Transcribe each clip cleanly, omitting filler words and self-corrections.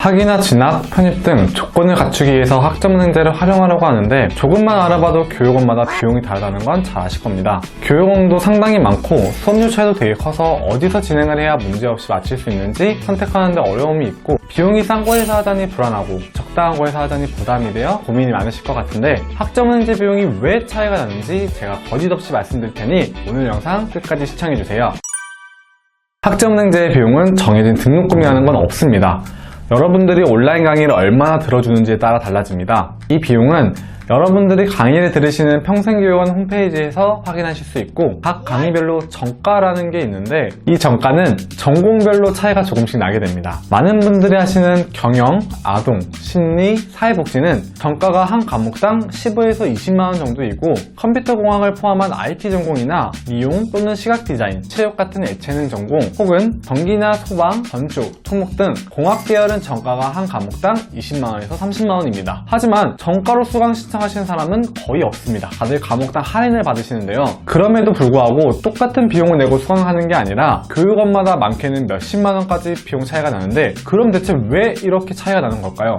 학위나 진학, 편입 등 조건을 갖추기 위해서 학점은행제를 활용하려고 하는데 조금만 알아봐도 교육원마다 비용이 다르다는 건 잘 아실 겁니다. 교육원도 상당히 많고 수업료 차이도 되게 커서 어디서 진행을 해야 문제없이 마칠 수 있는지 선택하는데 어려움이 있고 비용이 싼 곳에서 하자니 불안하고 적당한 곳에서 하자니 부담이 되어 고민이 많으실 것 같은데 학점은행제 비용이 왜 차이가 나는지 제가 거짓없이 말씀드릴 테니 오늘 영상 끝까지 시청해주세요. 학점은행제의 비용은 정해진 등록금이라는 건 없습니다. 여러분들이 온라인 강의를 얼마나 들어주는지에 따라 달라집니다. 이 비용은 여러분들이 강의를 들으시는 평생교육원 홈페이지에서 확인하실 수 있고 각 강의별로 정가라는 게 있는데 이 정가는 전공별로 차이가 조금씩 나게 됩니다. 많은 분들이 하시는 경영, 아동, 심리, 사회복지는 정가가 한 과목당 15에서 20만원 정도이고 컴퓨터공학을 포함한 IT 전공이나 미용 또는 시각디자인, 체육 같은 예체능 전공 혹은 전기나 소방, 건축, 토목 등 공학 계열은 정가가 한 과목당 20만원에서 30만원입니다. 하지만 정가로 수강 신청하시는 사람은 거의 없습니다. 다들 과목당 할인을 받으시는데요. 그럼에도 불구하고 똑같은 비용을 내고 수강하는 게 아니라 교육원마다 많게는 몇십만원까지 비용 차이가 나는데 그럼 대체 왜 이렇게 차이가 나는 걸까요?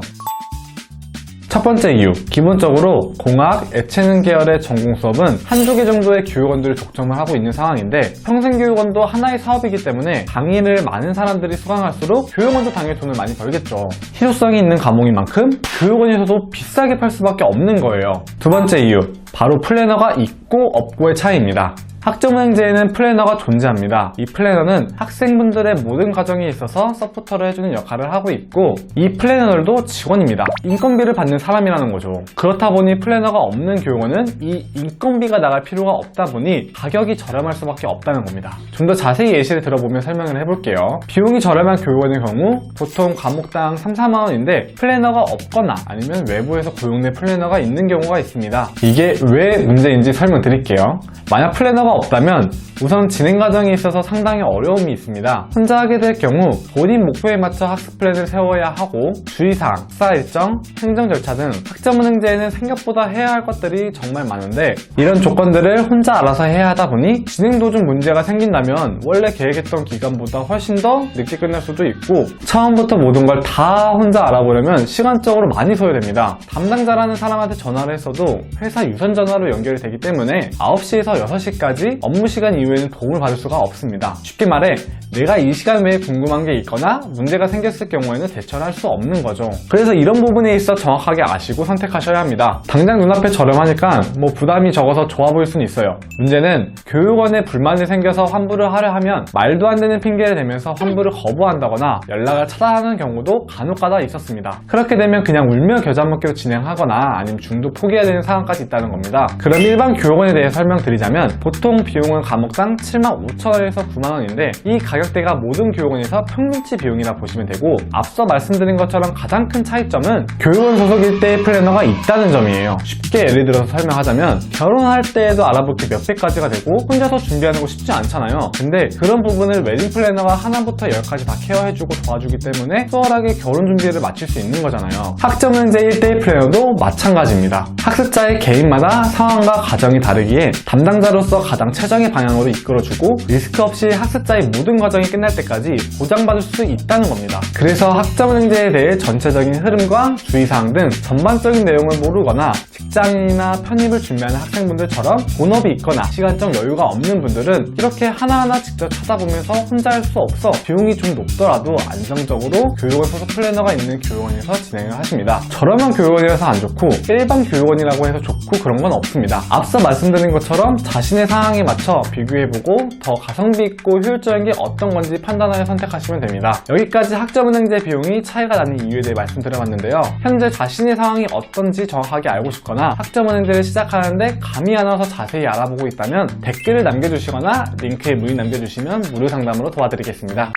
첫 번째 이유, 기본적으로 공학, 예체능 계열의 전공 수업은 한두 개 정도의 교육원들이 독점을 하고 있는 상황인데 평생교육원도 하나의 사업이기 때문에 강의를 많은 사람들이 수강할수록 교육원도 당연히 돈을 많이 벌겠죠. 실효성이 있는 과목인 만큼 교육원에서도 비싸게 팔 수밖에 없는 거예요. 두 번째 이유, 바로 플래너가 있고 없고의 차이입니다. 학점은행제에는 플래너가 존재합니다. 이 플래너는 학생분들의 모든 과정에 있어서 서포터를 해주는 역할을 하고 있고 이 플래너들도 직원입니다. 인건비를 받는 사람이라는 거죠. 그렇다 보니 플래너가 없는 교육원은 이 인건비가 나갈 필요가 없다 보니 가격이 저렴할 수밖에 없다는 겁니다. 좀 더 자세히 예시를 들어보며 설명을 해볼게요. 비용이 저렴한 교육원의 경우 보통 과목당 3, 4만원인데 플래너가 없거나 아니면 외부에서 고용된 플래너가 있는 경우가 있습니다. 이게 왜 문제인지 설명드릴게요. 만약 플래너가 없다면 우선 진행 과정에 있어서 상당히 어려움이 있습니다. 혼자 하게 될 경우 본인 목표에 맞춰 학습 플랜을 세워야 하고 주의사항, 학사 일정, 행정 절차 등 학점은행제에는 생각보다 해야 할 것들이 정말 많은데 이런 조건들을 혼자 알아서 해야 하다 보니 진행 도중 문제가 생긴다면 원래 계획했던 기간보다 훨씬 더 늦게 끝날 수도 있고 처음부터 모든 걸 다 혼자 알아보려면 시간적으로 많이 소요됩니다. 담당자라는 사람한테 전화를 했어도 회사 유선 전화로 연결이 되기 때문에 9시에서 6시까지 업무 시간 이후에는 도움을 받을 수가 없습니다. 쉽게 말해 내가 이 시간 외에 궁금한 게 있거나 문제가 생겼을 경우에는 대처를 할 수 없는 거죠. 그래서 이런 부분에 있어 정확하게 아시고 선택하셔야 합니다. 당장 눈앞에 저렴하니까 부담이 적어서 좋아 보일 수는 있어요. 문제는 교육원에 불만이 생겨서 환불을 하려 하면 말도 안 되는 핑계를 대면서 환불을 거부한다거나 연락을 차단하는 경우도 간혹가다 있었습니다. 그렇게 되면 그냥 울며 겨자 먹기로 진행하거나 아니면 중도 포기해야 되는 상황까지 있다는 겁니다. 그럼 일반 교육원에 대해 설명드리자면 보통 비용은 과목당 75,000원에서 9만원인데 이 가격대가 모든 교육원에서 평균치 비용이라 보시면 되고 앞서 말씀드린 것처럼 가장 큰 차이점은 교육원 소속일 때의 플래너가 있다는 점이에요. 쉽게 예를 들어서 설명하자면 결혼할 때에도 알아볼 게 몇백 가지가 되고 혼자서 준비하는 거 쉽지 않잖아요. 근데 그런 부분을 웨딩 플래너가 하나부터 열까지 다 케어해주고 도와주기 때문에 수월하게 결혼 준비를 마칠 수 있는 거잖아요. 학점은행제 1대1 플래너도 마찬가지입니다. 학습자의 개인마다 상황과 과정이 다르기에 담당자로서 가장 최적의 방향으로 이끌어주고 리스크 없이 학습자의 모든 과정이 끝날 때까지 보장받을 수 있다는 겁니다. 그래서 학점은행제에 대해 전체적인 흐름과 주의사항 등 전반적인 내용을 모르거나 직장인이나 편입을 준비하는 학생분들처럼 본업이 있거나 시간적 여유가 없는 분들은 이렇게 하나하나 직접 찾아보면서 혼자 할 수 없어 비용이 좀 높더라도 안정적으로 교육원 소속 플래너가 있는 교육원에서 진행을 하십니다. 저렴한 교육원이라서 안 좋고 일반 교육원이라고 해서 좋고 그런 건 없습니다. 앞서 말씀드린 것처럼 자신의 상황에 맞춰 비교해보고 더 가성비 있고 효율적인 게 어떤 건지 판단하여 선택하시면 됩니다. 여기까지 학점은행제 비용이 차이가 나는 이유에 대해 말씀드려봤는데요. 현재 자신의 상황이 어떤지 정확하게 알고 싶거나 학점은행제를 시작하는데 감이 안 와서 자세히 알아보고 있다면 댓글을 남겨주시거나 링크에 문의 남겨주시면 무료 상담으로 도와드리겠습니다.